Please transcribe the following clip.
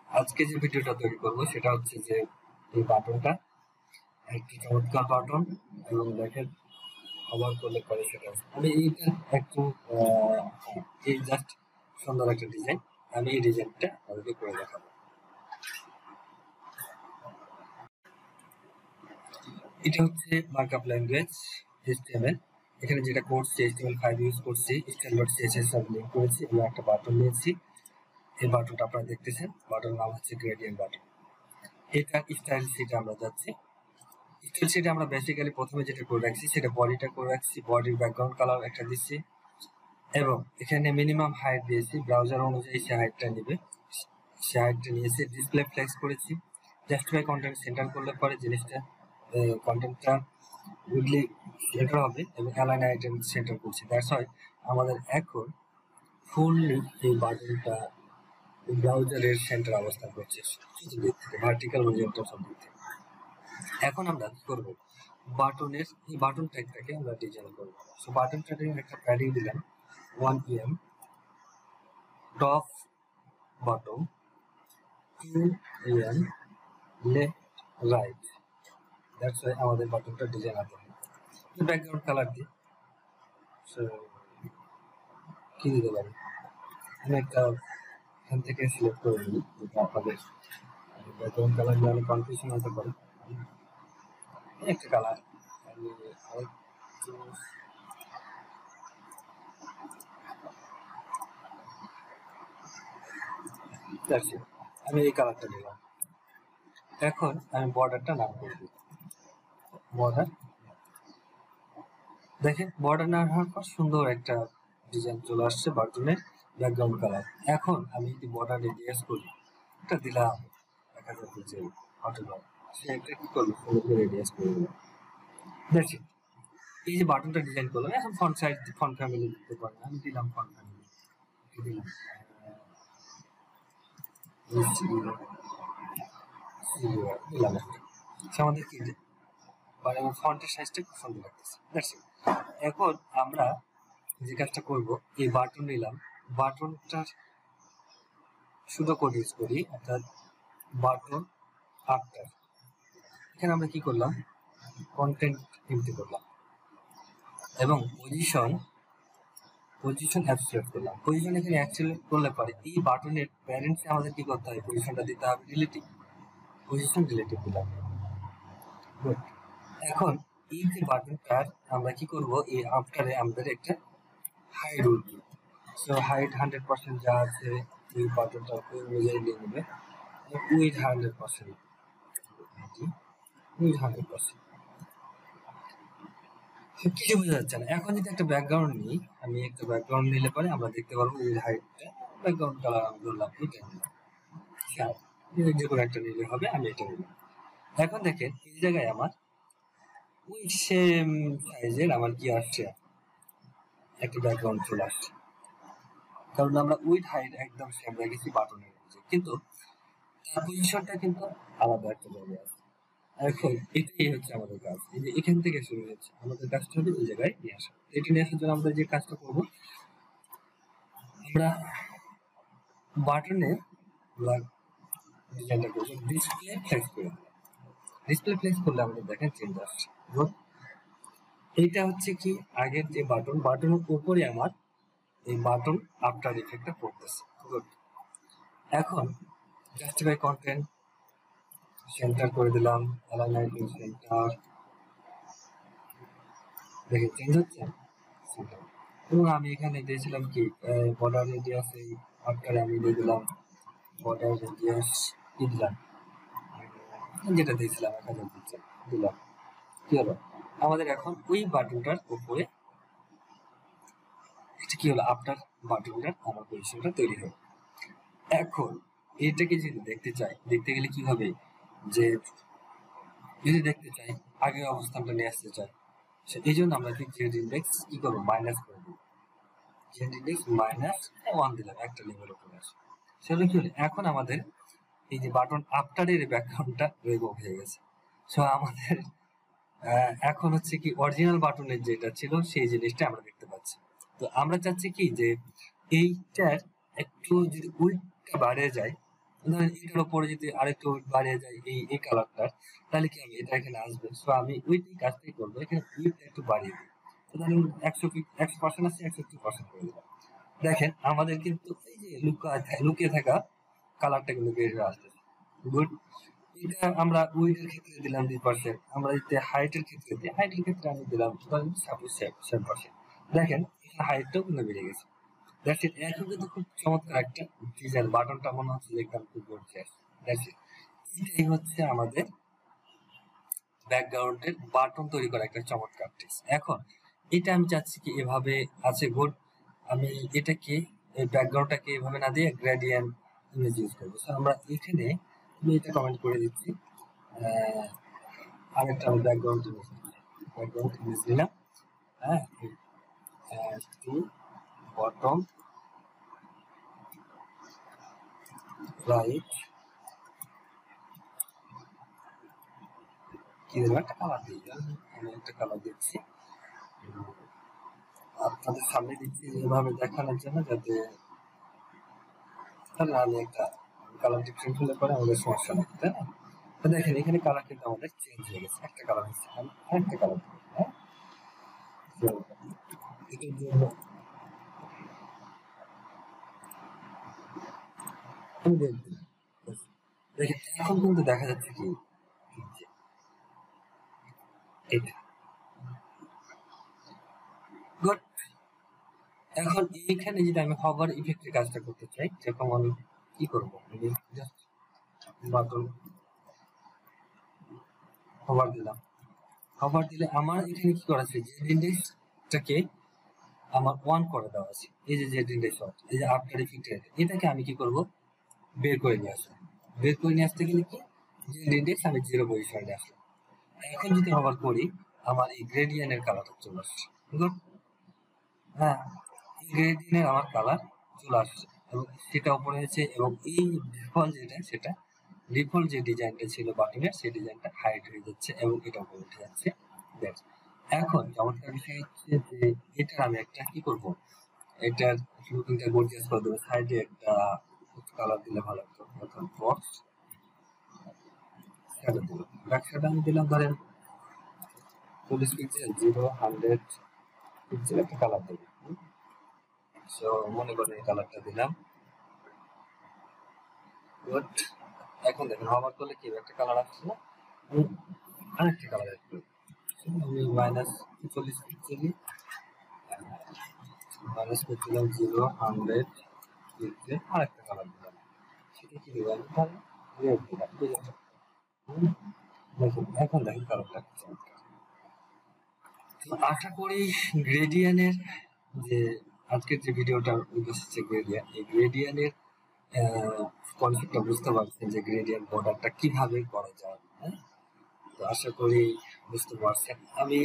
আজকে যে ভিডিওটা তৈরি করব সেটা হচ্ছে যে এই বাটনটা একটি চমৎকার বাটন এবং দেখেন আবার করলে পরে সেটা আমি এইটা একটু এই জাস্ট সুন্দর একটা ডিজাইন। আমি এই ডিজাইনটা আপনাদেরকে করে দেখাবো। এটা হচ্ছে মার্কআপ ল্যাঙ্গুয়েজ HTML। এখানে যেটা করছি HTML5 ইউজ করছি, style.css লিঙ্ক করেছি এবং একটা বাটন নিয়েছি। এই বাটনটা আপনারা দেখতেছেন, বাটনের নাম হচ্ছে গ্রেডিয়েন্ট বাটন। এটা স্টাইল শিটে আমরা যাচ্ছি। স্টাইল শিটে আমরা বেসিক্যালি প্রথমে যেটা করে রাখছি সেটা বডিটা করে রাখছি, বডির ব্যাকগ্রাউন্ড কালার একটা দিচ্ছি এবং এখানে মিনিমাম হাইট দিয়েছি, ব্রাউজার অনুযায়ী সে হাইটটা নেবে, সে হাইটটা নিয়েছি। ডিসপ্লে ফ্লেক্স করেছি, জাস্টিফাই কন্টেন্ট সেন্টার করলে পরে জিনিসটা কন্টেন্টটা উইডলি সেন্টার হবে এবং অ্যালাইন আইটেম সেন্টার করছি। দ্যাটস ওয়াই আমাদের এখন ফুললি এই বাটনটা ব্রাউজারের সেন্টার অবস্থান করছে চতুর্দিক থেকে, ভার্টিক্যাল হরিজন্টাল সব দিক থেকে। এখন আমরা কি করব, বাটনের এই বাটন ট্যাগটাকে আমরা ডিজাইন করব। সো বাটন ট্যাগের একটা প্যাডিং দিলাম 1 em, top bottom 2 em, left right. That's why আমাদের বাটনটা ডিজাইন আনতে হবে। ব্যাকগ্রাউন্ড কালার দিই, সো কি দিতে পারি, আমি একটা এখান থেকে সিলেক্ট করে নিই, যেটা আপনাদের ব্যাকগ্রাউন্ড কালার নিয়ে অনেক কনফিউশন হতে পারে। একটা কালার আমি আমি এই কালারটা নিলাম। এখন আমি বর্ডারটা নাম করে দিই বর্ডার। দেখেন বর্ডার না হওয়ার পর সুন্দর একটা ডিজাইন চলে আসছে বাটনের ব্যাকগ্রাউন্ড কালার। এখন আমি যদি বর্ডার রেডিয়াস করি, এটা দিলাম 1000 পিক্সেল অটোগ্রাফ, সে একটা কি করলো সুন্দর করে রেডিয়াস করে দিলাম। দেখছি এই যে বাটনটা ডিজাইন করলাম। এখন ফন্ট সাইজ ফন্ট ফ্যামিলি দিতে পারেন, আমি দিলাম ফন্ট ফ্যামিলি দিলাম দিলাম আমাদের কি মানে ফন্টের সাইজটা খুব সুন্দর লাগতেছে। এখন আমরা যে কাজটা করব, এই বাটন নিলাম, বাটনটার শুধু কোড ইউজ করি, অর্থাৎ বাটন আফটার। এখানে আমরা কি করলাম, কন্টেন্ট এমটি করলাম এবং পজিশন অ্যাবসলিউট করলাম। পজিশন এখানে অ্যাবসলিউট করলে পরে এই বাটনের প্যারেন্টসে আমাদের কি করতে হবে, পজিশনটা দিতে হবে রিলেটিভ, পজিশন রিলেটিভ দিলাম। গুড। এখন এই যে বাটনটার আমরা কি করব, এই আফটারে আমাদের একটা হাইট রুল, সো হাইট 100% যা আছে এই বাটনটা অনুযায়ী নিয়ে নেবে, উইথ 100%, উইথ 100%। কিছু বোঝা যাচ্ছে না। এখন যদি একটা ব্যাকগ্রাউন্ড নিই, আমি একটা ব্যাকগ্রাউন্ড নিলে পরে আমরা দেখতে পারবো উইথ হাইটটা, ব্যাকগ্রাউন্ড কালার আমি ধরলাম এটা নিলাম, যে কোনো একটা নিলে হবে, আমি এটা নিলাম। এখন দেখেন এই জায়গায় আমার ওই সেম সাইজের আমার কি আসছে, একটা ব্যাকগ্রাউন্ড চলে আসছে, কারণ আমরা উইথ হাইট একদম সেম রেখেছি বাটনের মধ্যে, কিন্তু তার পজিশনটা কিন্তু আলাদা একটা জায়গায় আছে। এখন এটাই হচ্ছে আমাদের কাজ, এই যে এখান থেকে শুরু হচ্ছে আমাদের কাজটা হবে এই জায়গায় নিয়ে আসা। এটা নিয়ে আসার জন্য আমরা যে কাজটা করবো, আমরা বাটনে ডিজাইনটা করবো ডিসপ্লে ফ্লেক্স করে দিলাম। ডিসপ্লে ফ্লেক্স করলে আমাদের দেখেন চেঞ্জ আসছে। এইটা হচ্ছে কি আগের যে বাটনের উপরে আমার এই বাটন আফটার ইফেক্টটা পড়তেছে। গুড। এখন জাস্টিফাই কন্টেন্ট সেন্টার করে দিলাম, অ্যালাইন আইটেম সেন্টার, দেখে চেঞ্জ হচ্ছে এবং আমি এখানে দিয়েছিলাম কি বর্ডার রেডিয়াস, এই আফটারে আমি দিয়ে দিলাম বর্ডার রেডিয়াস কি দিলাম, যেটা দিয়েছিলাম 1000 পিক্সেল দিলাম। কি হলো, আমাদের এখন ওই বাটনটার উপরে এটা কি হলো, আফটার বাটনটার আমার পজিশনটা তৈরি হবে। এখন এটাকে যদি দেখতে চাই, দেখতে গেলে কি হবে, যে যদি দেখতে চাই আগের অবস্থানটা নিয়ে আসতে চাই, এই জন্য আমরা কি জেড ইন্ডেক্স কি করবো, মাইনাস করে দেবো, জেড ইন্ডেক্স -1 দিলাম, একটা লেভেল উপরে আসে। সেটা কি হলো, এখন আমাদের এই যে বাটন আফটারের ব্যাকগ্রাউন্ডটা রিমুভ হয়ে গেছে। সো আমাদের এখন হচ্ছে কি অরিজিনাল বাটনের যেটা ছিল সেই জিনিসটা আমরা দেখতে পাচ্ছি। তো আমরা চাচ্ছি কি যে এইটার একটু যদি উইডথটা বাড়ে যায়, ধরেন এটার উপরে যদি আরেকটু বাড়িয়ে যায় এই কালারটার, তাহলে কি হবে, এটা এখানে আসবে। সো আমি ওইটাই কাজটাই করবো, এখানে উইডটা একটু বাড়িয়ে দিই। তো ধরেন 100% আছে, 150% করে দিলাম। দেখেন আমাদের কিন্তু এই যে লুকিয়ে থাকা কালারটা কিন্তু বের হয়ে আসতেছে। গুড। এটা আমরা উইডের ক্ষেত্রে দিলাম 2%, আমরা যদি হাইটের ক্ষেত্রে দিই, হাইটের ক্ষেত্রে আমি দিলাম ধরেন 7%। দেখেন এখানে হাইটটাও কিন্তু বেড়ে গেছে। That's it. এখন কিন্তু খুব চমৎকার একটা ডিজাইন, বাটনটা মনে হচ্ছে যে একদম খুব গর্জিয়াস। That's it. এটাই হচ্ছে আমাদের ব্যাকগ্রাউন্ডের বাটন তৈরি করা একটা চমৎকার টিপস। এখন এটা আমি চাচ্ছি কি এভাবে আছে, গুড। আমি এটাকে এই ব্যাকগ্রাউন্ডটাকে এভাবে না দিয়ে গ্রেডিয়েন্ট ইমেজ ইউজ করবো। সো আমরা এখানে আমি এটা কমেন্ট করে দিচ্ছি, আরেকটা আমি ব্যাকগ্রাউন্ড ইমেজ নিলাম। হ্যাঁ, টু বটম রাইট, কি দেবো, একটা কালার দিই। আমি একটা কালার দিচ্ছি, আপনাদের সামনে দিচ্ছি এভাবে দেখানোর জন্য, যাতে তাহলে আমি একটা কালার ডিফারেন্ট হলে পরে আমাদের সমস্যা নেই, তাই না? তো দেখেন এখানে কালার কিন্তু আমাদের চেঞ্জ হয়ে গেছে, একটা কালার হচ্ছে, আমি আরেকটা কালার দেবো। হ্যাঁ, তো এটার জন্য আমি দেখবেন, দেখেন এখন কিন্তু দেখা যাচ্ছে কি যে এটা গুড। এখন এইখানে যদি আমি হভার ইফেক্টের কাজটা করতে চাই, যেরকম আমি কি করবো, আমি জাস্ট বাটন হভার দিলাম। হভার দিলে আমার এখানে কি করা আছে, যে ইন্ডেক্সটাকে আমার ওয়ান করে দেওয়া আছে, এই যে জেড ইন্ডেক্স, এই যে আফটার ইফেক্টের, এটাকে আমি কি করব, বের করে নিয়ে আসলাম। বের করে নিয়ে আসতে গেলে কি, জেড ইন্ডেক্স আমি 0 পজিশনে নিয়ে আসলাম। এখন যদি হভার করি, আমার এই গ্রেডিয়েন্টের কালারটা চলে আসছে। Good? হ্যাঁ, এই গ্রেডিয়েন্টের আমার কালার চলে আসছে, এবং সেটা উপরে হয়েছে, এবং এই ডিফল্ট যেটা, সেটা ডিফল্ট যে ডিজাইনটা ছিল বাটনের, সেই ডিজাইনটা হাইড হয়ে যাচ্ছে এবং এটা উপরে উঠে যাচ্ছে। That's it. এখন চমৎকার বিষয় হচ্ছে যে এটার আমি একটা কি করব, এটার লুকিংটা গর্জিয়াস করে দেবো। সাইডে একটা কালার দিলে ভালো হতো, প্রথম বক্স শ্যাডো দিল, ব্যাক শ্যাডো আমি দিলাম ধরেন 40 পিক্সেল, 0 100 পিক্সেল একটা কালার দেবো। সো মনে করেন এই কালারটা দিলাম। গুড। এখন দেখেন হবার করলে কি একটা কালার আসছে না, আমি আরেকটা কালার অ্যাড করি। আমি -40 পিক্সেলই মাইনাস করছিলাম, 0 100 পিক্সেল আরেকটা কালার দিলাম। সেটা কি দিলাম, তাহলে রেড দিলাম। দেখুন এখন দেখেন কালারটা চমৎকার। তো আশা করি গ্রেডিয়ানের যে আজকের যে ভিডিওটার উদ্দেশ্য হচ্ছে গ্রেডিয়ান, এই গ্রেডিয়ানের কনসেপ্টটা বুঝতে পারছেন যে গ্রেডিয়ান বর্ডারটা কিভাবে করা যায়। হ্যাঁ, তো আশা করি বুঝতে পারছেন। আমি